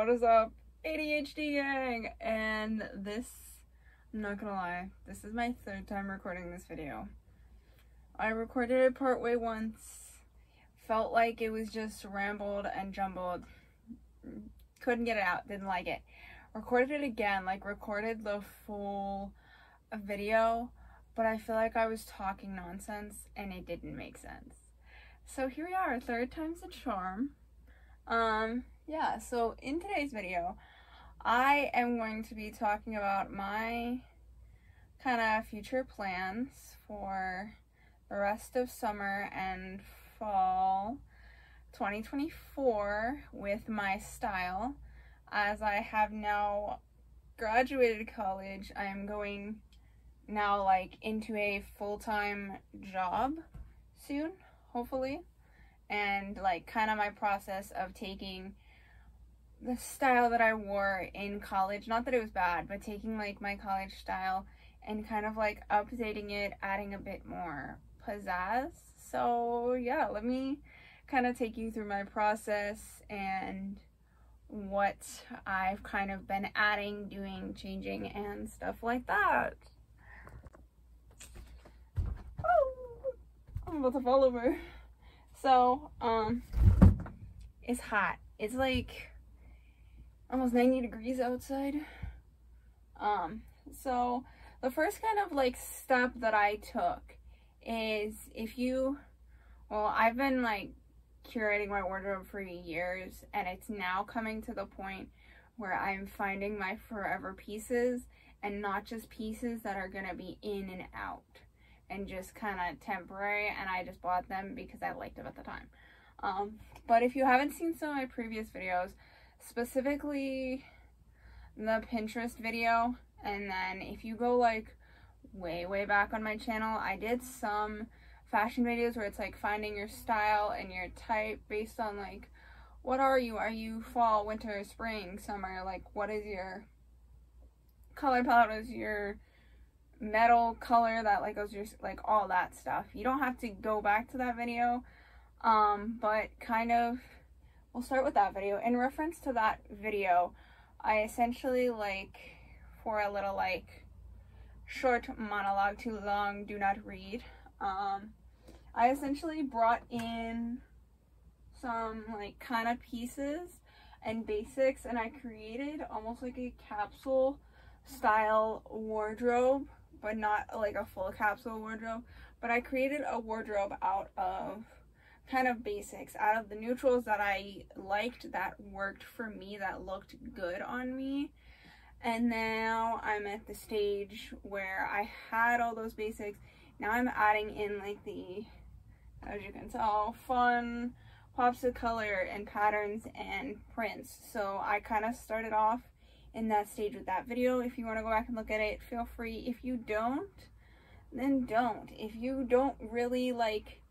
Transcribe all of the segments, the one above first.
What is up, ADHD gang? And this, I'm not gonna lie, this is my third time recording this video. I recorded it partway once, felt like it was just rambled and jumbled, couldn't get it out, didn't like it. Recorded it again, like recorded the full video, but I feel like I was talking nonsense and it didn't make sense. So here we are, third time's a charm. Yeah, so in today's video, I am going to be talking about my kind of future plans for the rest of summer and fall 2024 with my style. As I have now graduated college, I am going now like into a full-time job soon, hopefully. And like kind of my process of taking the style that I wore in college, not that it was bad, but taking like my college style and kind of like updating it, adding a bit more pizzazz. So yeah, let me kind of take you through my process and what I've kind of been adding, doing, changing, and stuff like that. Oh, I'm about to fall over. So, it's hot. It's like almost 90 degrees outside. So the first kind of like step that I took is I've been like curating my wardrobe for years, and it's now coming to the point where I'm finding my forever pieces and not just pieces that are gonna be in and out and just kind of temporary, and I just bought them because I liked them at the time. But if you haven't seen some of my previous videos, specifically the Pinterest video, and then if you go like way back on my channel, I did some fashion videos where it's like finding your style and your type based on like, what are you fall, winter, spring, summer, like what is your color palette, what is your metal color that like goes your, like all that stuff. You don't have to go back to that video, but kind of we'll start with that video. In reference to that video, I essentially, like, for a little like short monologue, too long, do not read, I essentially brought in some like kind of pieces and basics, and I created almost like a capsule style wardrobe, but not like a full capsule wardrobe, but I created a wardrobe out of kind of basics, out of the neutrals that I liked, that worked for me, that looked good on me. And now I'm at the stage where I had all those basics. Now I'm adding in like the, as you can tell, fun pops of color and patterns and prints. So I kind of started off in that stage with that video. If you want to go back and look at it, feel free. If you don't, then don't. If you don't really like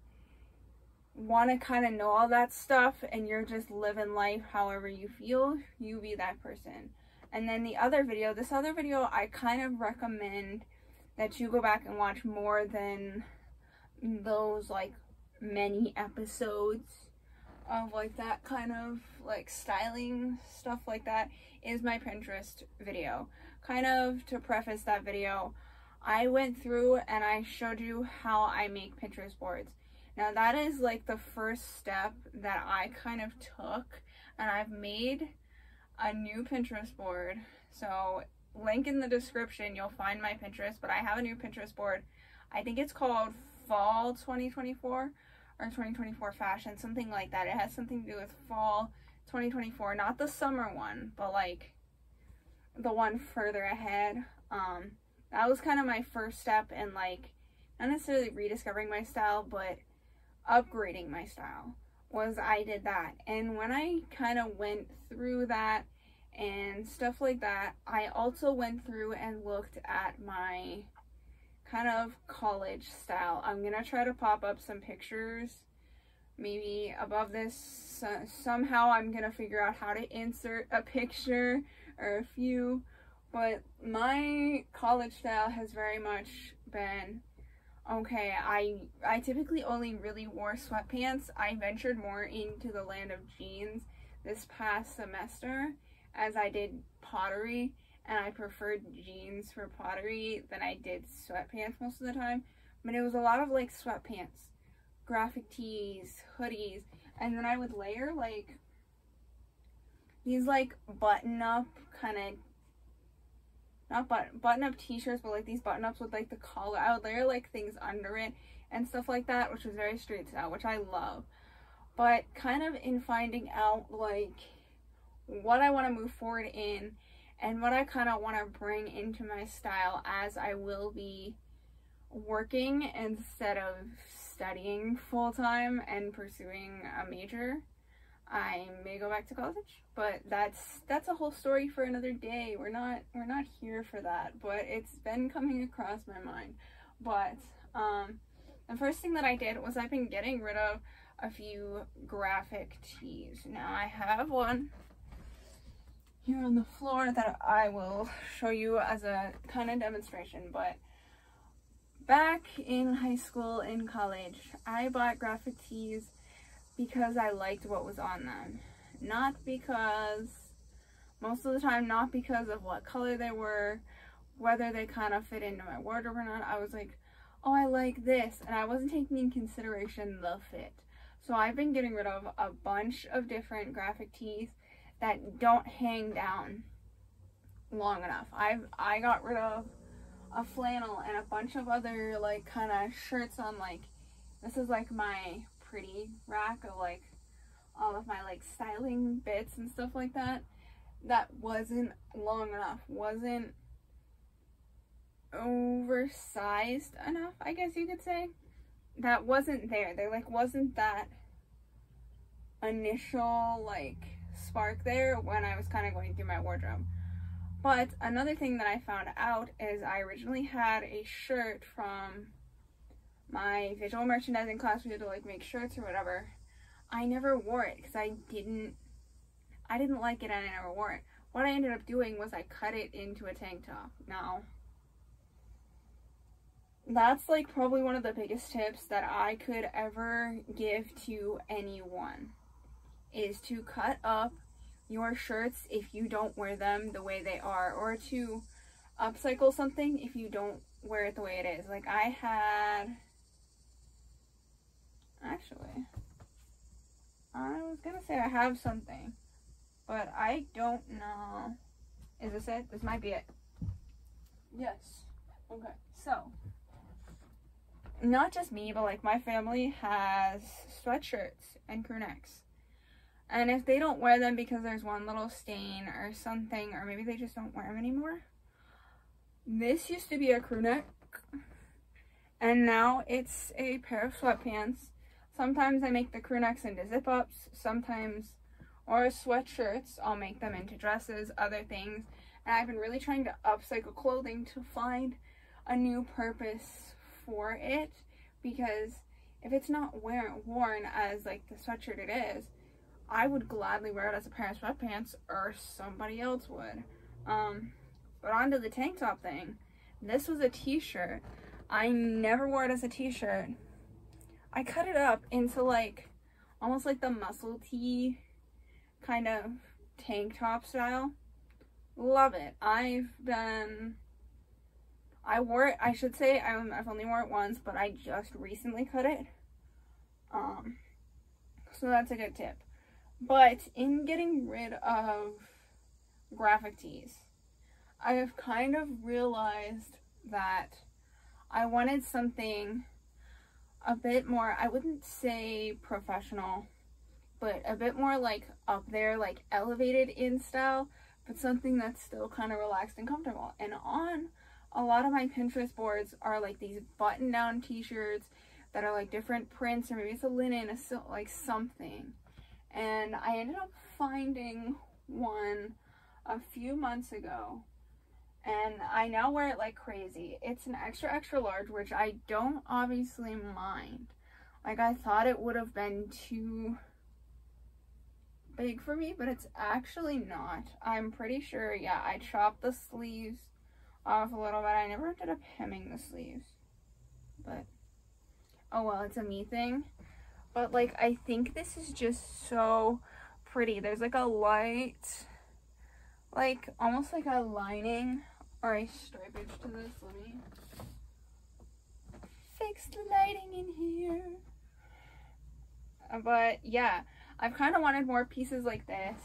want to kind of know all that stuff and you're just living life however you feel, you be that person. And then the other video, this other video, I kind of recommend that you go back and watch more than those like many episodes of like that kind of like styling stuff like that, is my Pinterest video. Kind of to preface that video, I went through and I showed you how I make Pinterest boards. Now that is like the first step that I kind of took, and I've made a new Pinterest board. So link in the description, you'll find my Pinterest, but I have a new Pinterest board. I think it's called Fall 2024 or 2024 Fashion, something like that. It has something to do with Fall 2024, not the summer one, but like the one further ahead. That was kind of my first step in like, not necessarily rediscovering my style, but upgrading my style, was I did that. And when I kind of went through that and stuff like that, I also went through and looked at my kind of college style. I'm gonna try to pop up some pictures maybe above this. Somehow I'm gonna figure out how to insert a picture or a few, but my college style has very much been, okay, I typically only really wore sweatpants. I ventured more into the land of jeans this past semester, as I did pottery, and I preferred jeans for pottery than I did sweatpants most of the time. But it was a lot of like sweatpants, graphic tees, hoodies, and then I would layer like these like button-up kind of, not button-up t-shirts, but like these button-ups with like the collar. I would layer like things under it and stuff like that, which was very street style, which I love. But kind of in finding out like what I want to move forward in and what I kind of want to bring into my style as I will be working instead of studying full-time and pursuing a major. I may go back to college, but that's a whole story for another day. We're not here for that, but it's been coming across my mind. But the first thing that I did was I've been getting rid of a few graphic tees. Now I have one here on the floor that I will show you as a kind of demonstration, but back in high school, in college, I bought graphic tees because I liked what was on them. Not because, most of the time, not because of what color they were, whether they kind of fit into my wardrobe or not. I was like, oh, I like this, and I wasn't taking in consideration the fit. So I've been getting rid of a bunch of different graphic tees that don't hang down long enough. I got rid of a flannel and a bunch of other like kind of shirts on, like, this is like my pretty rack of like all of my like styling bits and stuff like that, that wasn't long enough, wasn't oversized enough, I guess you could say. That wasn't there. There like wasn't that initial like spark there when I was kind of going through my wardrobe. But another thing that I found out is I originally had a shirt from my visual merchandising class. We had to like make shirts or whatever. I never wore it because I didn't like it and I never wore it. What I ended up doing was I cut it into a tank top. Now, that's like probably one of the biggest tips that I could ever give to anyone, is to cut up your shirts if you don't wear them the way they are, or to upcycle something if you don't wear it the way it is. Like I had, actually, I was gonna say I have something, but I don't know. Is this it? This might be it. Yes. Okay. So, not just me, but like my family has sweatshirts and crew necks. And if they don't wear them because there's one little stain or something, or maybe they just don't wear them anymore. This used to be a crew neck, and now it's a pair of sweatpants. Sometimes I make the crew necks into zip-ups, sometimes, or sweatshirts, I'll make them into dresses, other things. And I've been really trying to upcycle clothing to find a new purpose for it, because if it's not worn as like the sweatshirt it is, I would gladly wear it as a pair of sweatpants, or somebody else would. But onto the tank top thing. This was a t-shirt. I never wore it as a t-shirt. I cut it up into like, almost like the muscle tee kind of tank top style. Love it. I wore it, I should say, I've only worn it once, but I just recently cut it. So that's a good tip. But in getting rid of graphic tees, I have kind of realized that I wanted something a bit more, I wouldn't say professional, but a bit more like up there, like elevated in style, but something that's still kind of relaxed and comfortable. And on a lot of my Pinterest boards are like these button-down t-shirts that are like different prints, or maybe it's a linen, a silk, like something. And I ended up finding one a few months ago, and I now wear it like crazy. It's an extra, extra large, which I don't obviously mind. Like, I thought it would have been too big for me, but it's actually not. I'm pretty sure, yeah, I chopped the sleeves off a little bit. I never ended up hemming the sleeves, but oh well, it's a me thing. But like, I think this is just so pretty. There's like a light like almost like a lining or a stripage to this. Let me fix the lighting in here. But yeah, I've kind of wanted more pieces like this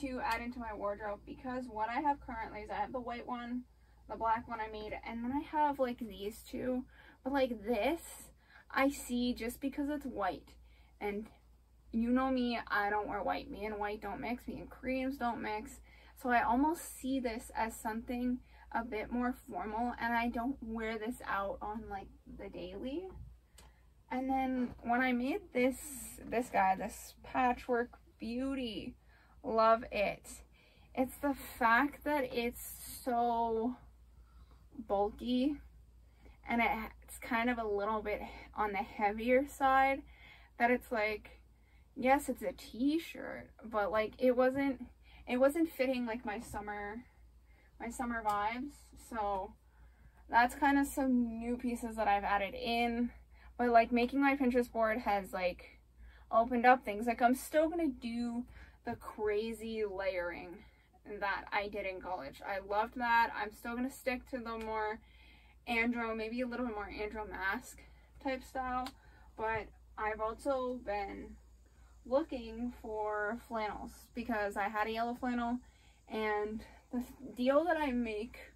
to add into my wardrobe, because what I have currently is I have the white one, the black one I made, and then I have like these two. But like this, I see just because it's white, and you know me, I don't wear white. Me and white don't mix, me and creams don't mix. So I almost see this as something a bit more formal, and I don't wear this out on like the daily. And then when I made this guy, this patchwork beauty, love it. It's the fact that it's so bulky, and it's kind of a little bit on the heavier side, that it's like, yes, it's a t-shirt, but like it wasn't fitting like my summer vibes. So that's kind of some new pieces that I've added in. But like making my Pinterest board has like opened up things. Like I'm still gonna do the crazy layering that I did in college. I loved that. I'm still gonna stick to the more andro, maybe a little bit more andro mask type style. But I've also been looking for flannels, because I had a yellow flannel, and the deal that I make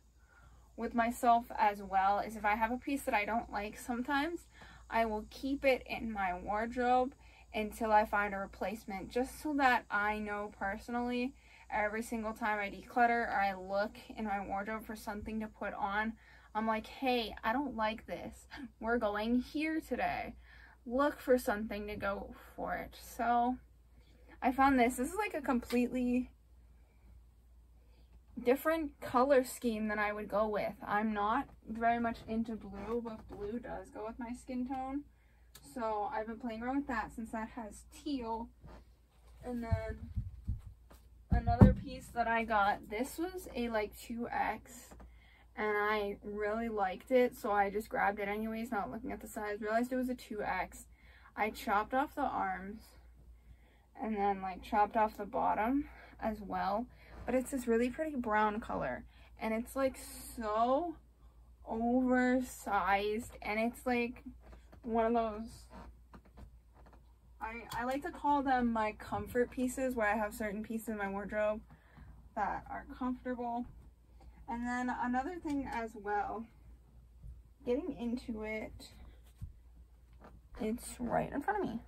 with myself as well is if I have a piece that I don't like, sometimes I will keep it in my wardrobe until I find a replacement, just so that I know personally every single time I declutter or I look in my wardrobe for something to put on, I'm like, hey, I don't like this. We're going here today. Look for something to go for it. So I found this. This is like a completely different color scheme than I would go with. I'm not very much into blue, but blue does go with my skin tone. So I've been playing around with that, since that has teal. And then another piece that I got, this was a like 2X, and I really liked it, so I just grabbed it anyways, not looking at the size. Realized it was a 2X. I chopped off the arms and then like chopped off the bottom as well. But it's this really pretty brown color, and it's like so oversized, and it's like one of those, I like to call them my comfort pieces, where I have certain pieces in my wardrobe that are comfortable. And then another thing as well, getting into it, it's right in front of me.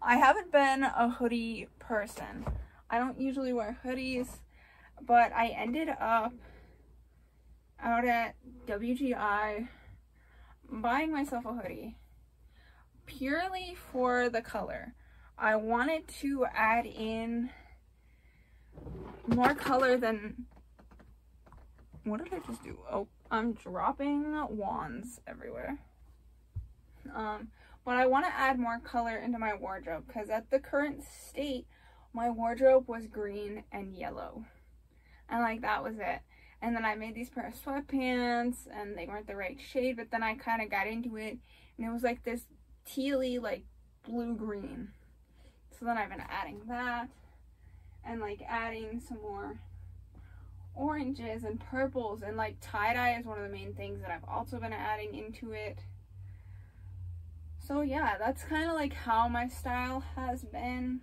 I haven't been a hoodie person. I don't usually wear hoodies, but I ended up out at WGI buying myself a hoodie purely for the color. I wanted to add in more color than, what did I just do? Oh, I'm dropping wands everywhere. But I want to add more color into my wardrobe, because at the current state, my wardrobe was green and yellow. And like that was it. And then I made these pair of sweatpants, and they weren't the right shade, but then I kind of got into it, and it was like this tealy, like blue-green. So then I've been adding that, and like adding some more oranges and purples, and like tie-dye is one of the main things that I've also been adding into it. So yeah, that's kind of like how my style has been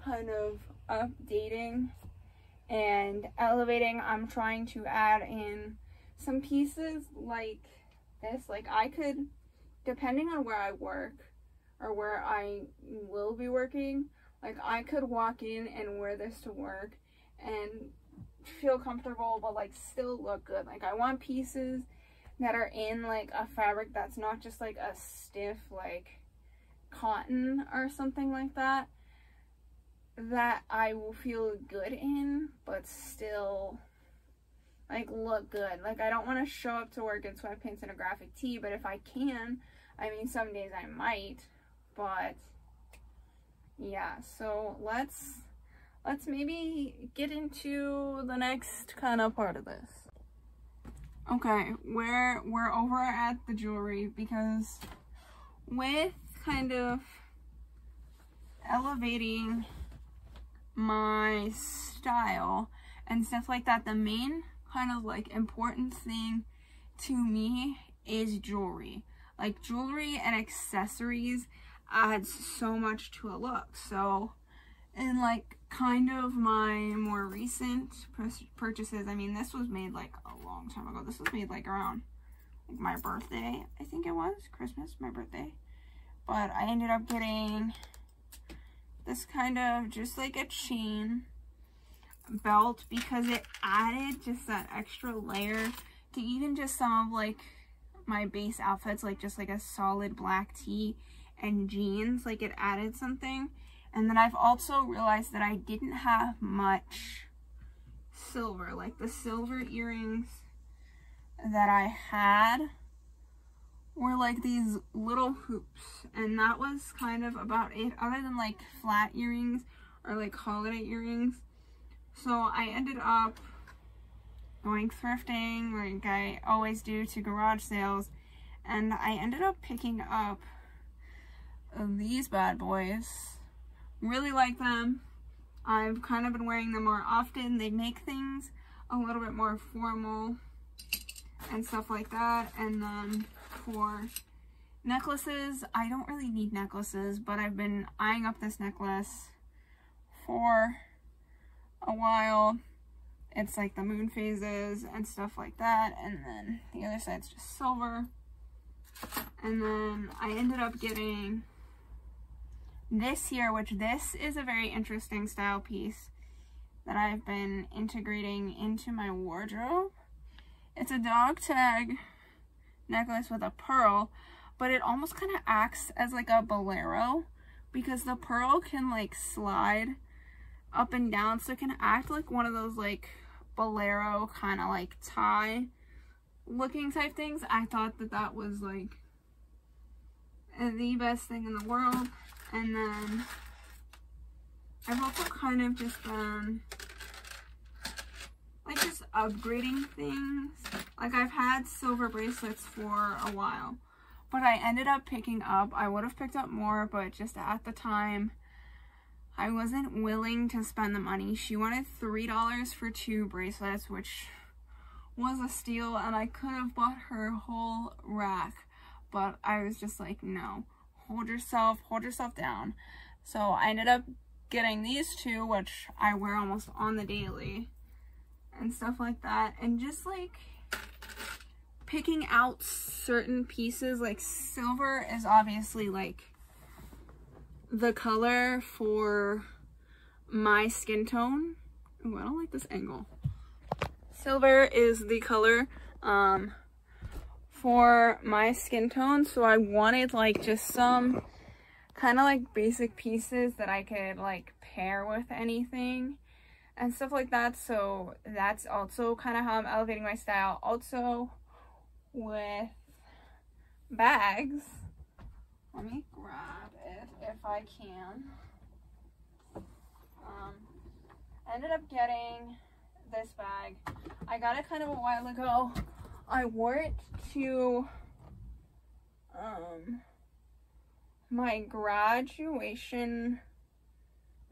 kind of updating and elevating. I'm trying to add in some pieces like this. Like I could, depending on where I work or where I will be working, like I could walk in and wear this to work and feel comfortable, but like still look good. Like I want pieces that are in like a fabric that's not just like a stiff like cotton or something like that, that I will feel good in, but still like look good. Like I don't want to show up to work in sweatpants and a graphic tee, but if I can, I mean some days I might, but yeah. So let's maybe get into the next kind of part of this. Okay, we're over at the jewelry, because with kind of elevating my style and stuff like that. The main kind of like important thing to me is jewelry. Like jewelry and accessories adds so much to a look. So in like kind of my more recent purchases, I mean, this was made like a long time ago. This was made like around like my birthday, I think it was Christmas, my birthday. But I ended up getting this kind of just like a chain belt because it added just that extra layer to even just some of like my base outfits, like just like a solid black tee and jeans. Like it added something. And then I've also realized that I didn't have much silver. Like the silver earrings that I had were like these little hoops, and that was kind of about it, other than like flat earrings or like holiday earrings. So I ended up going thrifting like I always do, to garage sales, and I ended up picking up these bad boys. Really like them. I've kind of been wearing them more often. They make things a little bit more formal and stuff like that. And then for necklaces, I don't really need necklaces, but I've been eyeing up this necklace for a while. It's like the moon phases and stuff like that, and then the other side's just silver. And then I ended up getting this here, which this is a very interesting style piece that I've been integrating into my wardrobe. It's a dog tag necklace with a pearl, but it almost kind of acts as like a bolero because the pearl can like slide up and down, so it can act like one of those like bolero kind of like tie looking type things. I thought that that was like the best thing in the world. And then I've also kind of just been like just upgrading things. Like I've had silver bracelets for a while, but I ended up picking up, I would have picked up more, but just at the time I wasn't willing to spend the money. She wanted $3 for 2 bracelets, which was a steal, and I could have bought her a whole rack, but I was just like, no, hold yourself down. So I ended up getting these 2, which I wear almost on the daily and stuff like that, and just like picking out certain pieces. Like silver is obviously like the color for my skin tone. Oh, I don't like this angle. Silver is the color for my skin tone, so I wanted like just some kind of like basic pieces that I could like pair with anything and stuff like that. So that's also kind of how I'm elevating my style. Also with bags, let me grab it if I can. I ended up getting this bag. I got it kind of a while ago. I wore it to my graduation,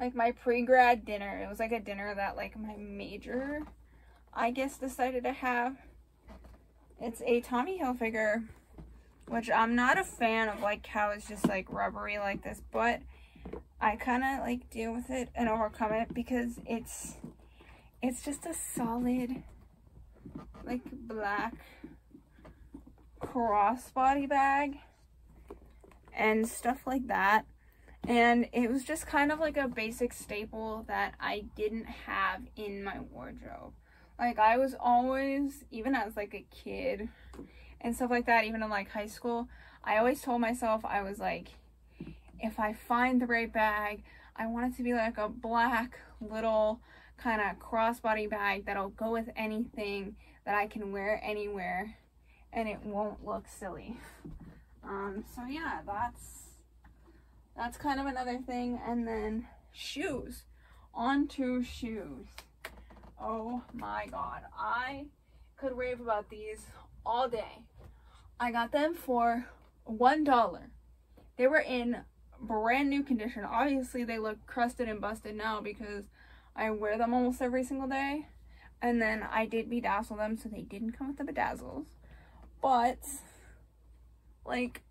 like my pre-grad dinner. It was like a dinner that like my major, I guess, decided to have. It's a Tommy Hilfiger, which I'm not a fan of like how it's just like rubbery like this, but I kind of like deal with it and overcome it because it's just a solid like black crossbody bag and stuff like that. And it was just kind of like a basic staple that I didn't have in my wardrobe. Like I was always, even as like a kid and stuff like that, even in like high school, I always told myself, I was like, if I find the right bag, I want it to be like a black little kind of crossbody bag that'll go with anything that I can wear anywhere and it won't look silly. So yeah, that's kind of another thing. And then shoes. On to shoes. Oh my god, I could rave about these all day. I got them for $1. They were in brand new condition. Obviously they look crusted and busted now because I wear them almost every single day, And then I did bedazzle them, so they didn't come with the bedazzles. But, like,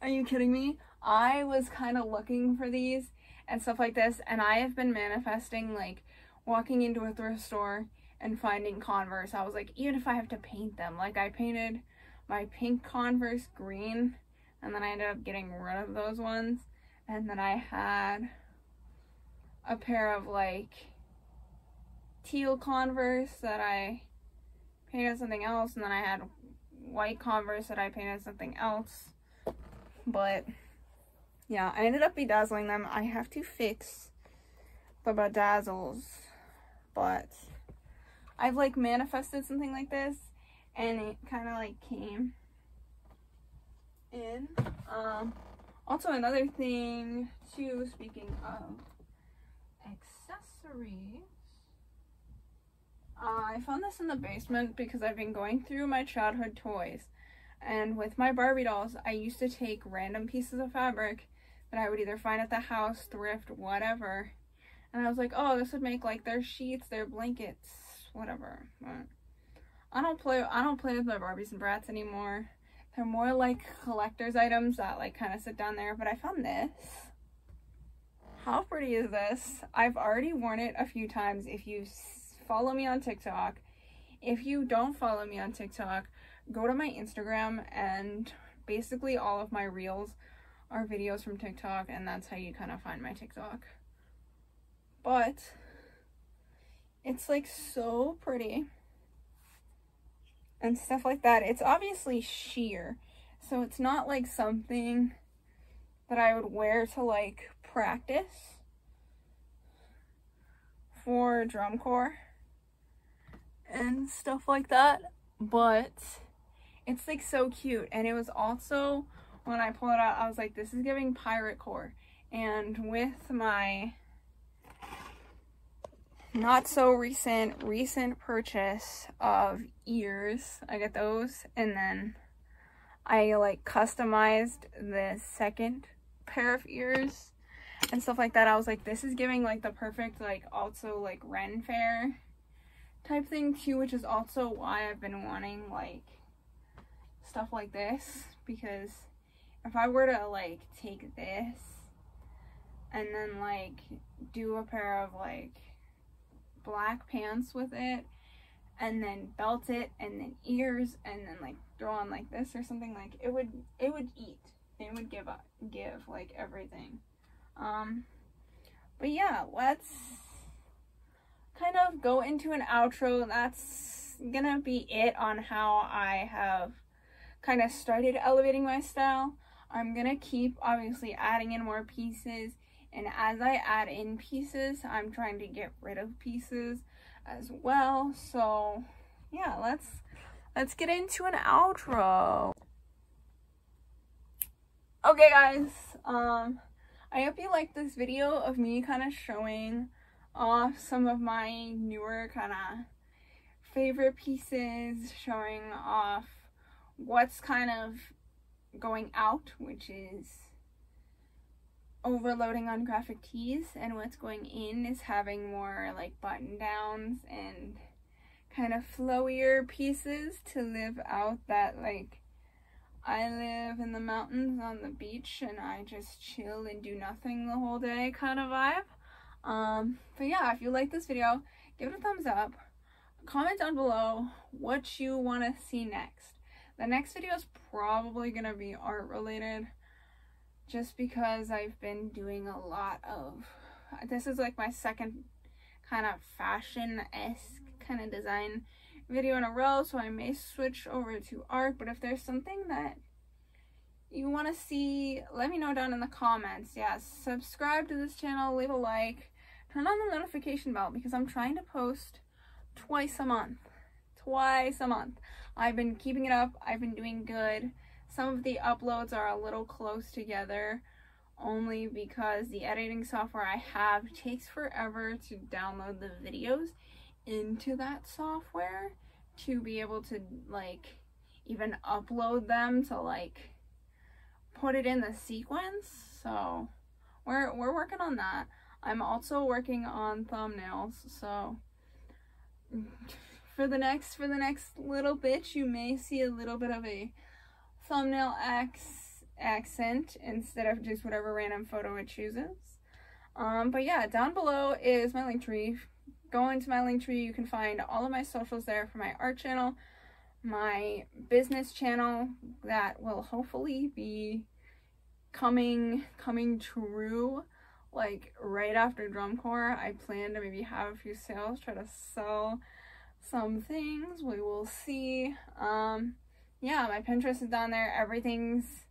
are you kidding me? I was kind of looking for these and stuff like this, and I have been manifesting, like, walking into a thrift store and finding Converse. I was like, even if I have to paint them, like, I painted my pink Converse green, and then I ended up getting rid of those ones, and then I had a pair of, like, teal Converse that I painted something else, and then I had white Converse that I painted something else. But yeah, I ended up bedazzling them. I have to fix the bedazzles, but I've like manifested something like this, and it kind of like came in. Also another thing too, speaking of accessories, I found this in the basement because I've been going through my childhood toys, and with my Barbie dolls, I used to take random pieces of fabric that I would either find at the house, thrift, whatever, and I was like, oh, this would make like their sheets, their blankets, whatever. But I don't play with my Barbies and Bratz anymore. They're more like collector's items that like kind of sit down there. But I found this. How pretty is this? I've already worn it a few times. If you follow me on TikTok, if you don't follow me on TikTok, go to my Instagram, and basically all of my reels are videos from TikTok, and that's how you kind of find my TikTok. But it's like so pretty and stuff like that. It's obviously sheer, so it's not like something that I would wear to like practice for drum corps and stuff like that, but it's like so cute. And it was also, when I pulled it out, I was like, this is giving pirate core. And with my not so recent purchase of ears, I got those, and then I like customized the second pair of ears and stuff like that. I was like, this is giving like the perfect like also like Ren Fair type thing too, which is also why I've been wanting like stuff like this, because if I were to like take this and then like do a pair of like black pants with it and then belt it and then ears and then like throw on like this or something, like it would eat. It would give like everything. But yeah, let's kind of go into an outro. That's gonna be it on how I have kind of started elevating my style. I'm gonna keep obviously adding in more pieces, and as I add in pieces, I'm trying to get rid of pieces as well. So yeah, let's get into an outro. Okay guys, I hope you liked this video of me kind of showing off some of my newer kind of favorite pieces, showing off what's kind of going out, which is overloading on graphic tees, and what's going in is having more like button downs and kind of flowier pieces to live out that like I live in the mountains on the beach and I just chill and do nothing the whole day kind of vibe. But yeah, if you like this video, give it a thumbs up. Comment down below what you want to see next. The next video is probably going to be art related, just because I've been doing a lot of, this is like my second kind of fashion-esque kind of design video in a row, so I may switch over to art. But if there's something that you want to see, let me know down in the comments. Yeah, subscribe to this channel, leave a like, turn on the notification bell, because I'm trying to post twice a month. I've been keeping it up. I've been doing good. Some of the uploads are a little close together, only because the editing software I have takes forever to download the videos into that software to be able to like even upload them to like put it in the sequence. So we're working on that. I'm also working on thumbnails, so for the next little bit, you may see a little bit of a thumbnail accent instead of just whatever random photo it chooses. But yeah, down below is my Linktree. Go into my Linktree, you can find all of my socials there for my art channel, my business channel that will hopefully be coming true like right after drum corps. I plan to maybe have a few sales, try to sell some things. We will see. Yeah, my Pinterest is down there. Everything's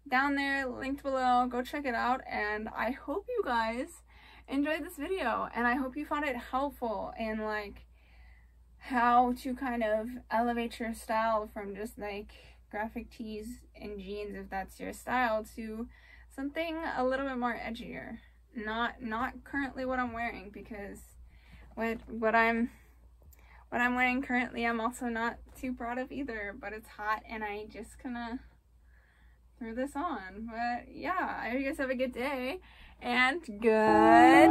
down there, linked below. Go check it out, and I hope you guys enjoyed this video, and I hope you found it helpful in like how to kind of elevate your style from just like graphic tees and jeans, if that's your style, to something a little bit more edgier. Not currently what I'm wearing, because what I'm wearing currently I'm also not too proud of either, but it's hot and I just kinda threw this on. But yeah, I hope you guys have a good day and goodbye.